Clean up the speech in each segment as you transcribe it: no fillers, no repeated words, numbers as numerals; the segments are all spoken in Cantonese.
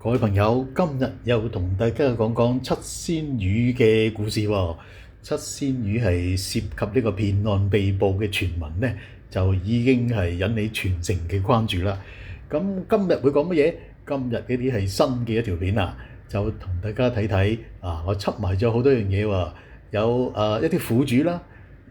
各位朋友，今日又同大家講講七仙魚嘅故事喎。七仙魚係涉及呢個騙案被捕嘅傳聞呢，就已經係引起全城嘅關注啦。咁今日會講乜嘢？今日呢啲係新嘅一條片啊，就同大家睇睇啊，我輯埋咗好多樣嘢喎，有一啲苦主啦，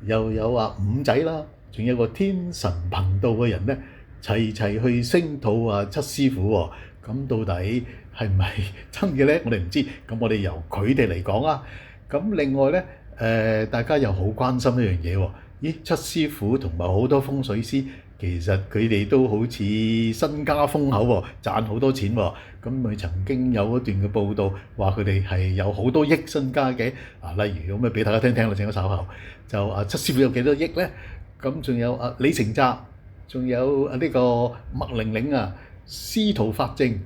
又有五仔啦，仲有個天神頻道嘅人呢，齊齊去聲討七師傅喎。咁到底係唔係真嘅呢？我哋唔知，咁我哋由佢哋嚟講啊。咁另外呢，大家又好關心一樣嘢喎。咦，七師傅同埋好多風水師，其實佢哋都好似身家豐厚喎，賺好多錢喎。咁咪曾經有一段嘅報道話佢哋係有好多億身家嘅。例如咁咪俾大家聽聽啦，請我稍後就七師傅有幾多億呢？咁仲有李成澤，仲有呢個麥玲玲啊。司徒法正、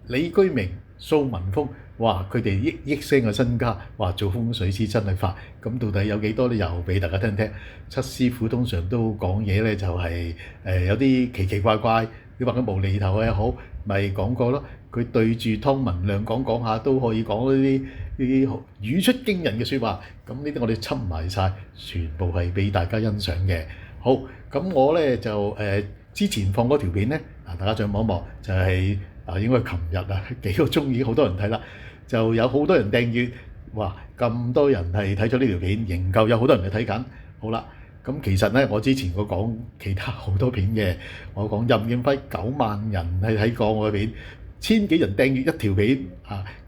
李居明、蘇文峰，哇！佢哋億聲嘅身家，哇！做風水師真係發，咁到底有幾多咧？又俾大家聽聽。七師傅通常都講嘢咧，就係有啲奇奇怪怪，你話佢無厘頭又好，咪講過咯。佢對住湯文亮講下，都可以講呢啲語出驚人嘅説話。咁呢啲我哋輯埋晒，全部係俾大家欣賞嘅。好，咁我咧就之前放嗰條片咧，大家再望一望，就係應該係琴日幾個鐘已經好多人睇啦，就有好多人訂閱，哇！咁多人係睇咗呢條片，仍舊有好多人係睇緊。好啦，咁其實咧，我之前我講其他好多片嘅，我講任劍輝9萬人係睇過我嘅片，1000幾人訂閱一條片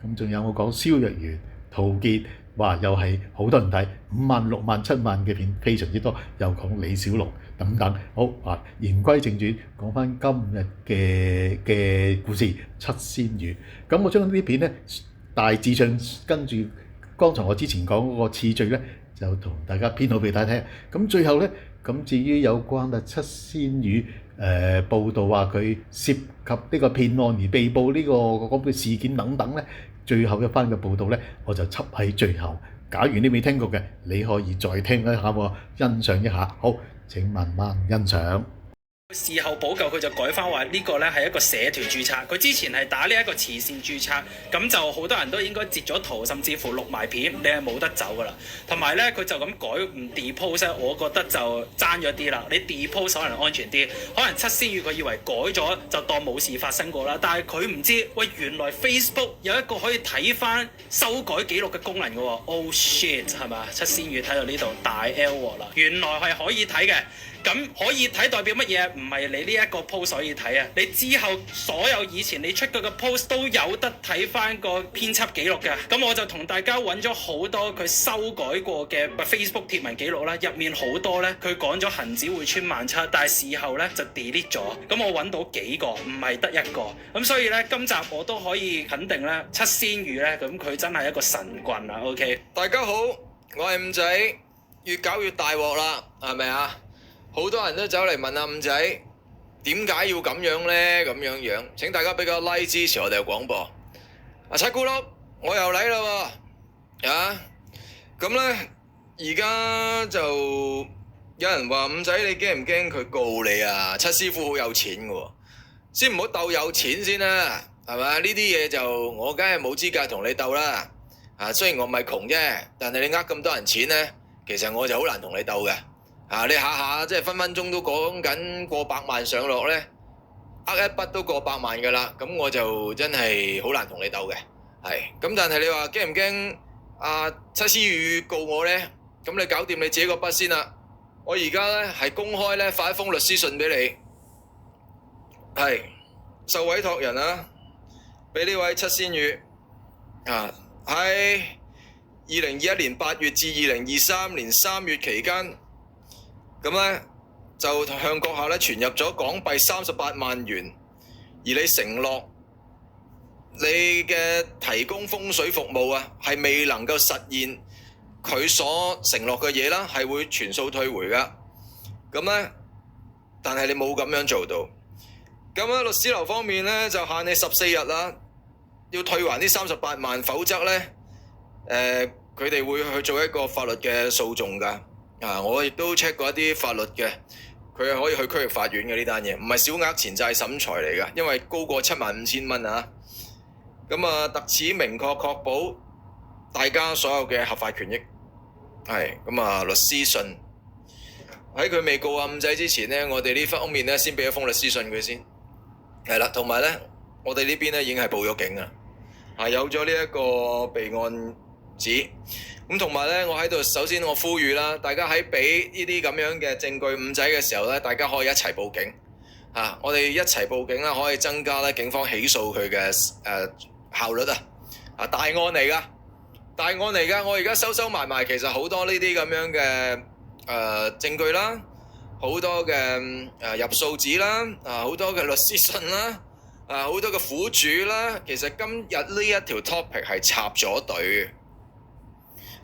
咁仲有我講蕭若元、陶傑。哇！又係好多人睇，5萬、6萬、7萬嘅片非常之多，又講李小龍等等。好言歸正傳，講翻今日嘅故事七仙魚。咁我將呢啲片咧大致上跟住剛才我之前講嗰個次序咧，就同大家編好俾大家聽。咁最後咧，咁至於有關七仙魚報道話佢涉及呢個騙案而被捕呢個咁嘅事件等等咧。最後一番嘅報道呢，我就輯喺最後。假如你未聽過嘅，你可以再聽一下喎，欣賞一下。好，請慢慢欣賞。事後補救，佢就改翻話呢個呢係一個社團註冊，佢之前係打呢一個慈善註冊，咁就好多人都應該截咗圖，甚至乎錄埋片，你係冇得走噶啦。同埋呢，佢就咁改唔 depost，我覺得就爭咗啲啦。你 depost 可能安全啲，可能七仙魚佢以為改咗就當冇事發生過啦，但係佢唔知，喂，原來 Facebook 有一個可以睇翻修改記錄嘅功能嘅喎。Oh shit， 係嘛？七仙魚睇到呢度大 L 鑊啦，原來係可以睇嘅。咁可以睇代表乜嘢？唔係你呢一個 post 可以睇啊！你之後所有以前你出過嘅 post 都有得睇翻個編輯記錄嘅。咁我就同大家揾咗好多佢修改過嘅 Facebook 貼文記錄啦，入面好多呢，佢講咗恒指會穿1700，但係事後呢就 delete 咗。咁我揾到幾個，唔係得一個。咁所以呢，今集我都可以肯定呢，七仙魚呢，咁佢真係一個神棍啊 ！OK， 大家好，我係五仔，越搞越大鑊啦，係咪啊？好多人都走嚟問五仔點解要咁樣呢？咁樣請大家俾個 like 支持我哋嘅廣播。七姑碌，我又嚟啦喎，咁呢，而家就有人話五仔，你驚唔驚佢告你啊？七師傅好有錢嘅喎，先唔好鬥有錢先啦，係咪？呢啲嘢就我梗係冇資格同你鬥啦。雖然我唔係窮啫，但係你呃咁多人錢呢，其實我就好難同你鬥嘅。你下下即係分分鐘都講緊過百萬上落呢，呃一筆都過百萬㗎啦，咁我就真係好難同你鬥嘅。咁但係你話驚唔驚七仙魚告我呢？咁你搞掂你自己個筆先啦。我而家呢係公開呢發一封律師信俾你，受委託人俾呢位七仙魚喺2021年8月至2023年3月期間。咁呢，就向閣下呢存入咗港幣38萬元，而你承諾你嘅提供風水服務係未能夠實現佢所承諾嘅嘢啦，係會全數退回噶。咁呢，但係你冇咁樣做到。咁呢，律師樓方面呢，就限你14日啦，要退還呢38萬，否則呢，佢哋會去做一個法律嘅訴訟噶。我亦都 check 過一啲法律嘅，佢係可以去區域法院嘅呢單嘢，唔係小額錢債審裁嚟㗎，因為高過75000蚊咁啊，特此明確確保大家所有嘅合法權益。係咁啊，律師信喺佢未告阿五仔之前呢，我哋呢方面呢先俾一封律師信佢先。係啦，同埋呢，我哋呢邊呢已經係報咗警啦，有咗呢一個備案紙。咁同埋呢，我喺度首先我呼籲啦，大家喺俾呢啲咁樣嘅證據五仔嘅時候呢，大家可以一齊報警。我哋一齊報警啦，可以增加咧警方起訴佢嘅效率啊！大案嚟㗎，大案嚟㗎！我而家收埋埋，其實好多呢啲咁樣嘅證據啦，好多嘅入數紙啦，好多嘅律師信啦，好多嘅苦主啦。其實今日呢一條 topic 係插咗隊嘅，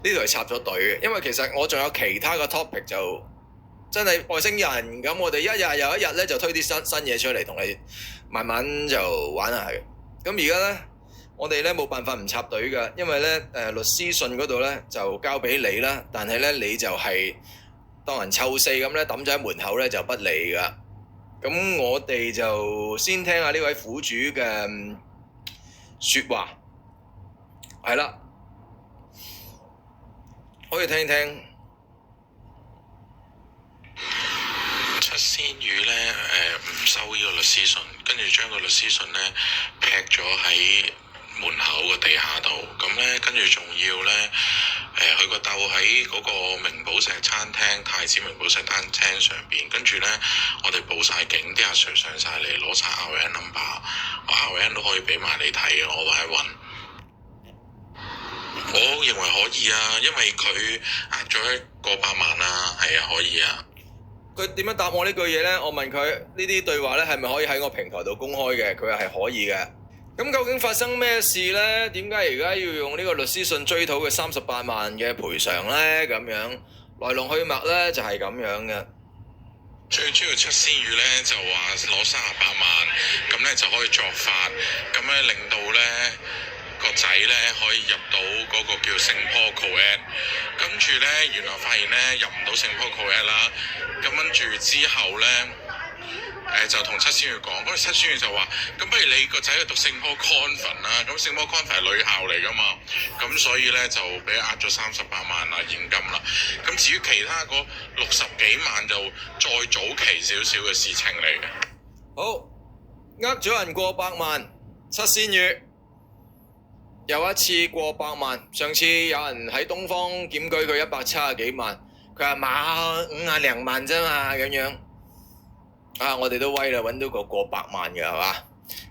呢條係插咗隊嘅，因為其實我仲有其他嘅 topic 就真係外星人咁，我哋一日又一日咧就推啲新嘢出嚟同你慢慢就玩下嘅。咁而家咧，我哋咧冇辦法唔插隊㗎，因為咧律師信嗰度咧就交俾你啦，但係咧你就係當人臭四咁咧抌咗喺門口咧就不理㗎。咁我哋就先聽下呢位苦主嘅説話，係啦，可以聽聽。七仙魚咧唔收呢個律師信，跟住將個律師信咧劈咗喺門口個地下度，咁咧跟住仲要咧佢個竇喺嗰個名寶石餐廳太子名寶石餐廳上邊，跟住咧我哋報晒警，啲阿 Sir 上晒嚟攞晒 RN number， 我 RN 都可以俾埋你睇，我揾一揾。我認為可以啊，因為佢呃咗過百萬啊，係啊，可以啊。佢點樣答我呢句嘢呢？我問佢呢啲對話呢係咪可以喺我平台度公開嘅？佢話係可以嘅。咁究竟發生咩事呢？點解而家要用呢個律師信追討佢38萬嘅賠償呢？咁樣來龍去脈呢就係咁樣嘅。最主要七仙魚呢就話攞38萬，咁呢就可以作法，咁呢令到呢個仔呢可以入到嗰個叫聖坡 Coed， 跟住呢原來發現呢入唔到聖坡 Coed 啦，咁跟住之後呢就同七仙魚講，嗰七仙魚就話：咁不如你個仔去讀聖坡 Convent 啦，咁聖坡 Convent 係女校嚟噶嘛，咁所以呢就俾呃咗38萬啦現金啦。咁至於其他嗰60幾萬就再早期少少嘅事情嚟嘅。好，呃咗人過百萬，七仙魚。有一次過百萬，上次有人喺東方檢舉佢170幾萬，佢話冇50零萬啫嘛咁樣。我哋都威啦，揾到個過百萬嘅係嘛？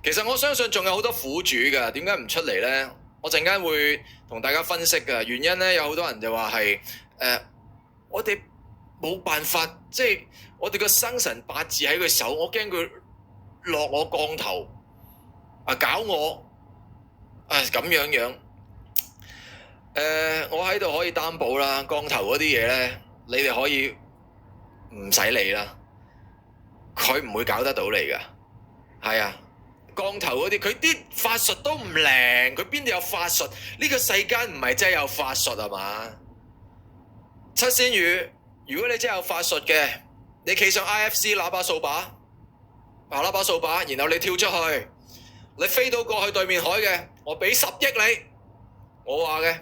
其實我相信仲有好多苦主㗎，點解唔出嚟呢？我陣間會同大家分析㗎。原因呢，有好多人就話係我哋冇辦法，即係我哋個生辰八字喺佢手，我驚佢落我降頭搞我。咁樣，我喺度可以擔保啦，降頭嗰啲嘢呢，你哋可以唔使理啦，佢唔會搞得到你㗎。係啊，降頭嗰啲，佢啲法術都唔靈，佢邊度有法術？呢個世間唔係真係有法術係嘛？七仙魚，如果你真係有法術嘅，你企上 IFC 攞把掃把，攞把掃把，然後你跳出去，你飛到過去對面海嘅。我俾10億你，我話嘅，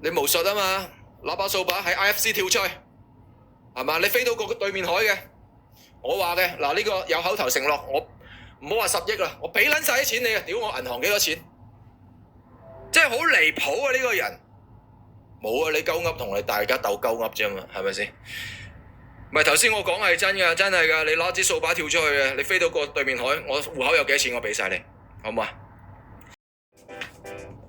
你巫術啊嘛，攞把掃把喺 IFC 跳出去，係嘛？你飛到過對面海嘅，我話嘅，嗱呢個有口頭承諾，我唔好話10億啦，我俾撚晒啲錢你啊！屌我銀行幾多錢？真係好離譜啊！呢個人冇啊，你鳩噏同你大家鬥鳩噏啫嘛，係咪先？唔係頭先我講係真㗎，真係㗎，你攞支掃把跳出去嘅，你飛到過對面海，我戶口有幾多錢，我俾晒你，好唔好啊？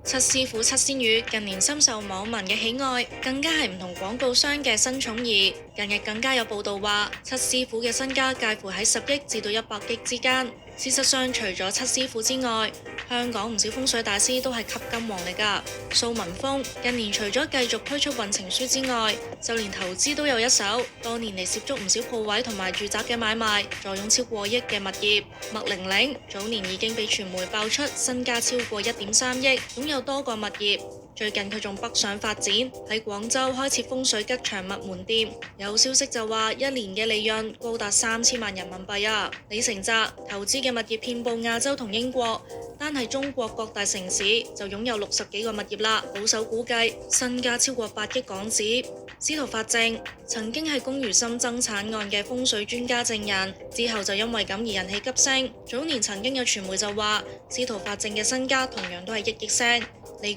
七師傅七仙魚近年深受網民嘅喜愛，更加係唔同廣告商嘅新寵兒。近日更加有報道話，七師傅嘅身家介乎喺10億至到100億之間。事實上，除咗七師傅之外，香港唔少風水大師都係吸金王嚟㗎。蘇文峰近年除咗繼續推出運程書之外，就連投資都有一手，多年嚟涉足唔少鋪位同埋住宅嘅買賣，坐擁超過億嘅物業。麥玲玲早年已經被傳媒爆出身家超過1.3億，擁有多個物業。最近佢仲北上發展，喺廣州開設風水吉祥物門店。有消息就話，一年嘅利潤高達3000萬人民幣啊！李成澤投資嘅物業遍佈亞洲同英國，單係中國各大城市就擁有60幾個物業啦。保守估計身價超過8億港紙。司徒法正曾經係龔如心爭產案嘅風水專家證人，之後就因為咁而人氣急升。早年曾經有傳媒就話，司徒法正嘅身家同樣都係1億聲。李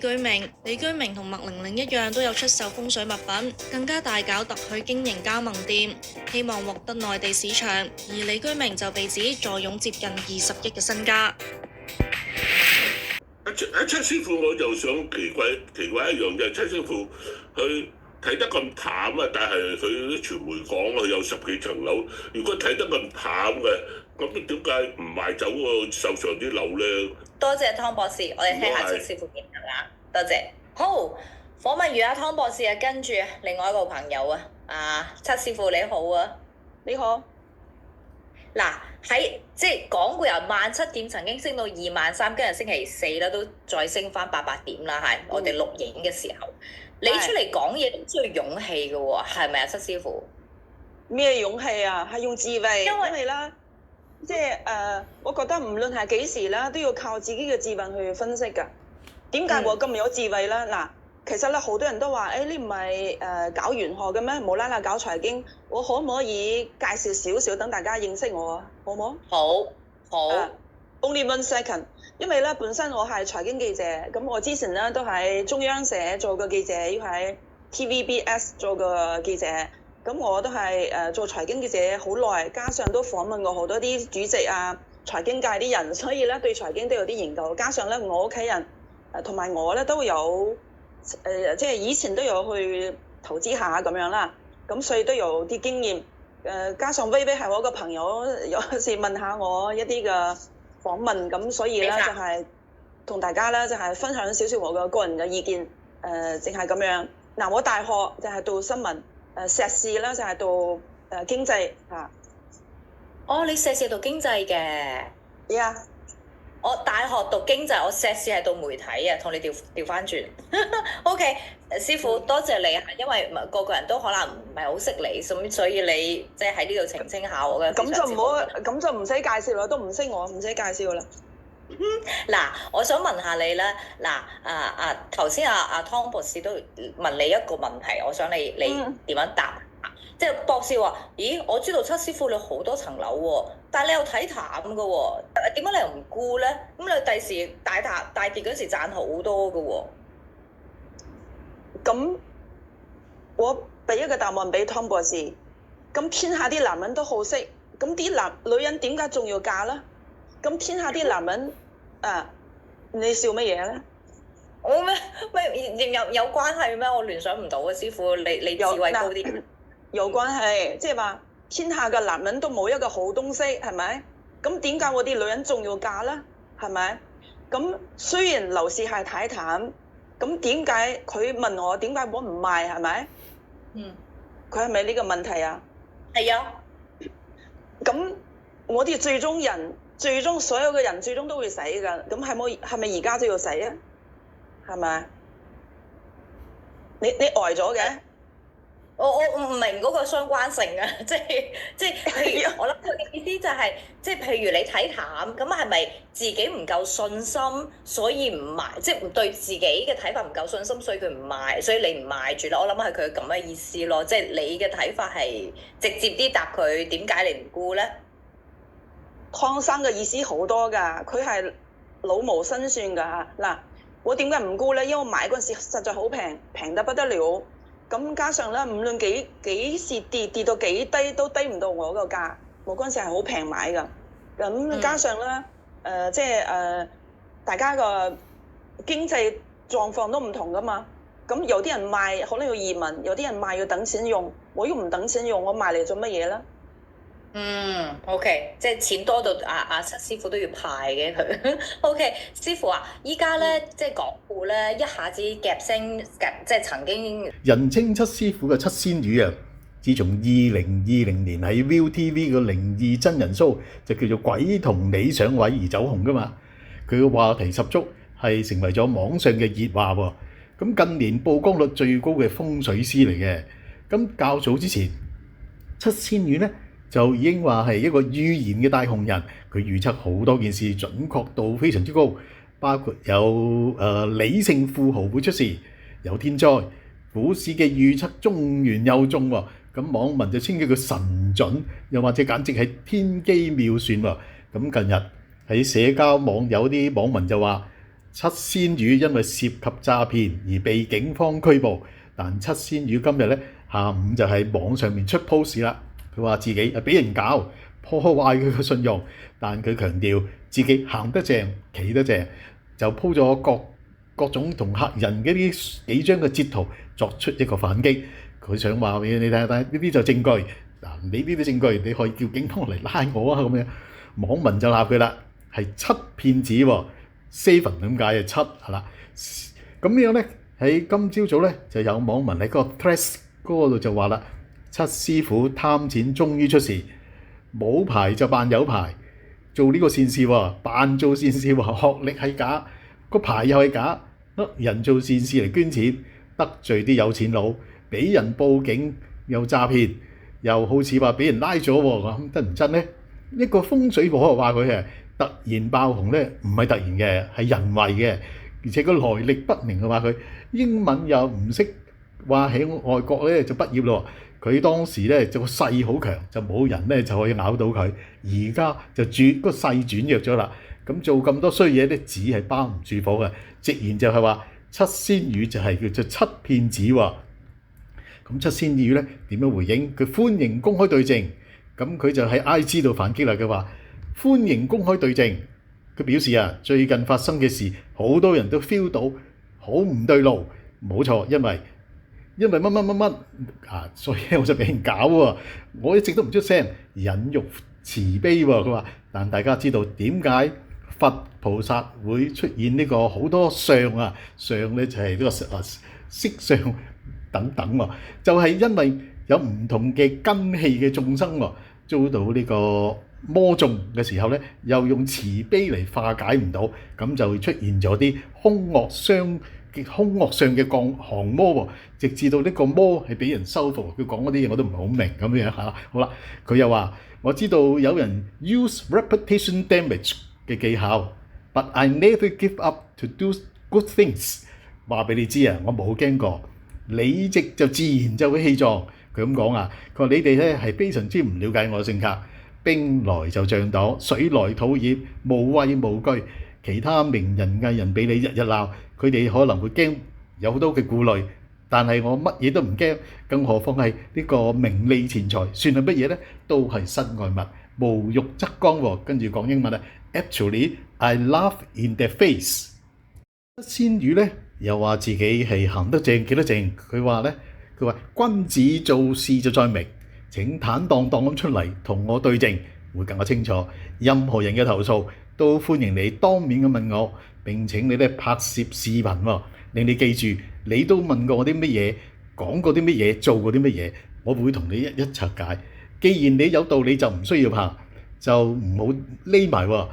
居明同麥玲玲一樣都有出售風水物品，更加大搞特許經營加盟店，希望獲得內地市場。而李居明就被指坐擁接近20億嘅身家。七師傅，我就想奇怪一樣就係七師傅佢睇得咁淡啊，但係佢啲傳媒講佢有10幾層樓，如果睇得咁淡嘅，咁點解唔賣走個手上啲樓咧？多謝湯博士，我哋聽下七師傅點講啦。多謝。好，訪問完阿湯博士啊，跟住另外一個朋友啊，七師傅你好啊。你好。嗱，喺即係港股由17點曾經升到23000，跟住星期四啦都再升翻800點啦，係我哋錄影嘅時候，你出嚟講嘢都需要勇氣嘅喎，係咪啊，七師傅？咩勇氣啊？係用智慧，因為啦，即係我覺得唔論係幾時啦，都要靠自己嘅智慧去分析㗎。點解我咁有智慧咧？嗱，其實咧好多人都話，你唔係搞玄學嘅咩？無啦啦搞財經，我可唔可以介紹少少等大家認識我啊？好唔好？好。Only 1 second， 因為咧本身我係財經記者，咁我之前咧都喺中央社做過記者，要喺 TVBS 做過記者，咁我都係做財經記者好耐，加上都訪問過好多啲主席啊、財經界啲人，所以咧對財經都有啲研究。加上咧我屋企人同埋我咧都有即係以前都有去投資下咁樣啦，咁所以都有啲經驗。加上威威係我個朋友，有時問下我一啲嘅訪問，咁所以咧就係同大家咧就係分享少少我嘅個人嘅意見，淨係咁樣。嗱，我大學就係讀新聞，碩士咧就係讀經濟嚇。哦，你碩士讀經濟嘅？Yeah。我大學讀經濟，我碩士係讀媒體啊，同你調翻轉。OK， 師傅多謝你，因為個個人都可能唔係好識你，咁所以你即係喺呢度澄清下我嘅。咁就唔好，咁就唔使介紹啦，都唔識我，唔使介紹啦。嗱，我想問下你咧，嗱頭先阿湯博士都問你一個問題，我想你點樣答？即係博士話：咦，我知道七師傅你好多層樓喎，但係你又睇淡嘅喎，點解你又唔沽咧？咁你第時大跌嗰時賺好多嘅喎。咁我俾一個答案俾湯博士。咁天下啲男人都好色，咁啲女人點解仲要嫁咧？咁天下啲男人你笑乜嘢咧？我咩有關係咩？我聯想唔到啊，師傅，你智慧高啲。有關係，即係話天下嘅男人都冇一個好東西，係咪？咁點解我啲女人仲要嫁咧？係咪？咁雖然樓市係睇淡，咁點解佢問我點解我唔賣？係咪？佢係咪呢個問題啊？係啊。咁我哋最終所有嘅人最終都會死㗎，咁係咪而家都要死啊？係咪？你呆咗嘅？我唔明嗰個相關性啊，即係譬如我諗佢嘅意思就係，即係譬如你睇淡，咁係咪自己唔夠信心，所以唔賣，即係對自己嘅睇法唔夠信心，所以佢唔賣，所以你唔賣住啦。我諗係佢咁嘅意思咯，即係你嘅睇法係直接啲答佢點解你唔沽咧？湯生嘅意思好多㗎，佢係老無心算㗎。嗱，我點解唔沽咧？因為我買嗰陣時實在好平，平得不得了。咁加上咧，無論幾時跌到幾低，都低唔到我個價。我嗰陣時係好平買㗎。咁加上咧，即係大家個經濟狀況都唔同㗎嘛。咁有啲人賣可能要移民，有啲人賣要等錢用。我又唔等錢用，我賣嚟做乜嘢咧？OK， 即係錢多到七師傅都要派嘅佢。OK， 師傅啊，依家咧即係港股咧一下子夾升，即係曾經人稱七師傅嘅七仙魚啊！自從2020年喺 ViuTV 個靈異真人 show 就叫做《鬼同你上位》而走紅噶嘛，佢嘅話題十足，係成為咗網上嘅熱話喎。咁近年曝光率最高嘅風水師嚟嘅。咁較早之前，七仙羽咧就已經話係一個預言嘅大紅人，佢預測好多件事準確度非常之高，包括有李姓富豪會出事，有天災，股市嘅預測中原又中喎。咁網民就稱佢神準，又或者簡直係天機妙算喎。咁近日喺社交網有啲網民就話，七仙羽因為涉及詐騙而被警方拘捕，但七仙羽今日咧下午就喺網上面出 post 啦。佢話自己係俾人搞，破壞佢嘅信用，但佢強調自己行得正，企得正，就 po 咗各種同客人嘅幾張嘅截圖，作出一個反擊。佢想話俾你睇下，呢啲就證據。嗱，你呢啲證據，你可以叫警方嚟拉我啊咁樣。網民就鬧佢啦，係七騙子喎，7咁解啊，七係啦。咁樣咧喺今朝早咧就有網民喺個 Threads 嗰度就話啦，七師傅貪錢終於出事，冇牌就扮有牌，做呢個善事喎，扮做善事喎，學歷係假，個牌又係假，人做善事嚟捐錢，得罪啲有錢佬，俾人報警又詐騙，又好似話俾人拉咗喎，咁真唔真咧？一個風水婆話佢係突然爆紅咧，唔係突然嘅，係人為嘅，而且個來歷不明嘅話佢英文又唔識，話喺外國咧就畢業咯。佢當時咧就個勢好強，就冇人咧就可以咬到佢。而家就個勢轉弱咗啦。咁做咁多衰嘢咧，只係包唔住火嘅。直言就係話七仙羽就係叫做七騙子喎。咁七仙羽咧點樣回應？佢歡迎公開對證。咁佢就喺 IG 度反擊啦。佢話歡迎公開對證。佢表示啊，最近發生嘅事，好多人都 feel 到好唔對路。冇錯，因為乜啊，所以我就俾人搞喎。我一直都唔出聲，忍辱慈悲喎。佢話，但大家知道點解佛菩薩會出現呢個好多相啊？相咧就係呢個色相等等喎，就係因為有唔同嘅根器嘅眾生喎，遭到呢個魔眾嘅時候咧，又用慈悲嚟化解唔到，咁就會出現咗啲兇惡相嘅降魔喎，直至到呢個魔係俾人收服。佢講嗰啲嘢我都唔係好明咁樣嚇。好啦，佢又話我知道有人 use repetition damage 嘅技巧 ，but I never give up to do good things。話俾你知啊，我冇驚過，理直就自然就會氣壯。佢咁講啊，佢話你哋咧係非常之唔了解我嘅性格，兵來就將擋，水來土掩，無畏無懼。其他名人藝人俾你日日鬧，佢哋可能會驚，有好多嘅顧慮。但係我乜嘢都唔驚，更何況係呢個名利錢財，算係乜嘢咧？都係身外物，無欲則剛喎。跟住講英文啊 ，Actually I laugh in their face。仙羽咧又話自己係行得正，企得正。佢話君子做事就在明，請坦蕩蕩咁出嚟同我對證，會更加清楚。任何人嘅投訴都歡迎你當面咁問我，並請你咧拍攝視頻喎，令你記住你都問過我啲乜嘢，講過啲乜嘢，做過啲乜嘢，我會同你一一拆解。既然你有道理就唔需要怕，就唔好匿埋喎，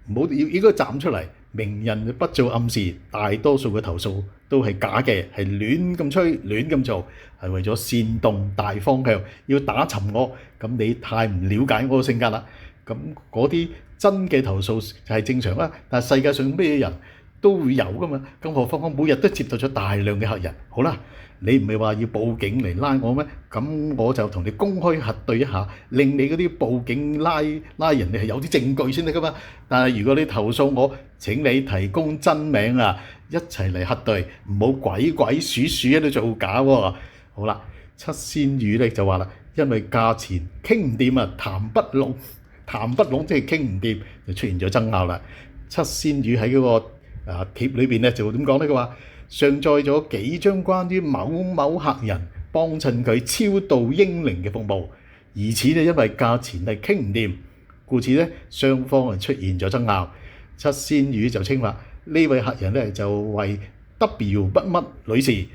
唔好應該站出嚟。名人不做暗事，大多數嘅投訴都係假嘅，係亂咁吹，亂咁做，係為咗煽動大方向，要打沉我。咁你太唔了解我嘅性格啦。咁嗰啲真嘅投訴就係正常啦，但係世界上咩人都會有噶嘛，更何況我每日都接待咗大量嘅客人。好啦，你唔係話要報警嚟拉我咩？咁我就同你公開核對一下，令你嗰啲報警拉人，你係有啲證據先得噶嘛。但係如果你投訴我，請你提供真名啊，一齊嚟核對，唔好鬼鬼祟祟喺度造假喎。好啦，七仙羽咧就話啦，因為價錢傾唔掂啊，談不攏即係傾唔掂，就出現咗爭拗啦。七仙羽喺嗰個貼裏邊咧就點講咧？佢話上載咗幾張關於某某客人幫襯佢超度英靈嘅服務，而此咧因為價錢係傾唔掂，故此咧雙方係出現咗爭拗。七仙羽就稱話呢位客人咧就為 W 乜乜女士，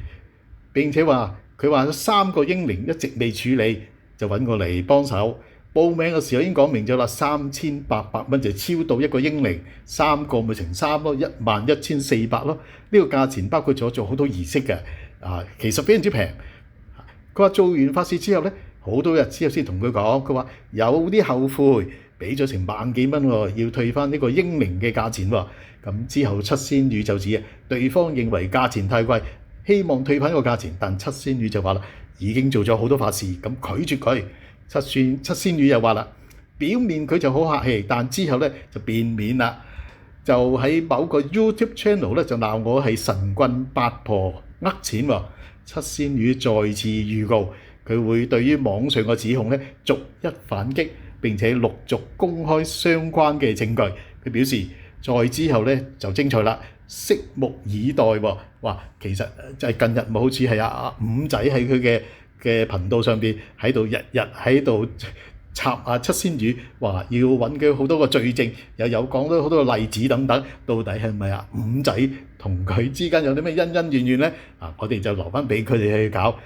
並且話佢話3個英靈一直未處理，就揾我嚟幫手。報名嘅時候已經講明咗啦，3800蚊就超到一個英靈，3個咪乘3咯，11400咯。呢個價錢包括咗做好多儀式嘅，其實非常之平。佢話做完法事之後咧，好多日之後先同佢講，佢話有啲後悔，俾咗成萬幾蚊喎，要退翻呢個英靈嘅價錢喎。咁之後七仙女就指對方認為價錢太貴，希望退翻呢個價錢，但七仙女就話啦，已經做咗好多法事，咁拒絕佢。七仙女又話啦，表面佢就好客氣，但之後咧就變面啦，就喺某個 YouTube channel 咧就鬧我係神棍八婆呃錢喎。七仙女再次預告，佢會對於網上嘅指控咧逐一反擊，並且陸續公開相關嘅證據。佢表示，再之後咧就精彩啦，拭目以待喎。哇，其實就係近日咪好似係阿五仔喺佢嘅頻道上邊喺度日日喺度插七仙女，話要揾佢好多個罪證，又有講到好多個例子等等，到底係咪五仔同佢之間有啲咩恩恩怨怨咧？我哋就留翻俾佢哋去搞。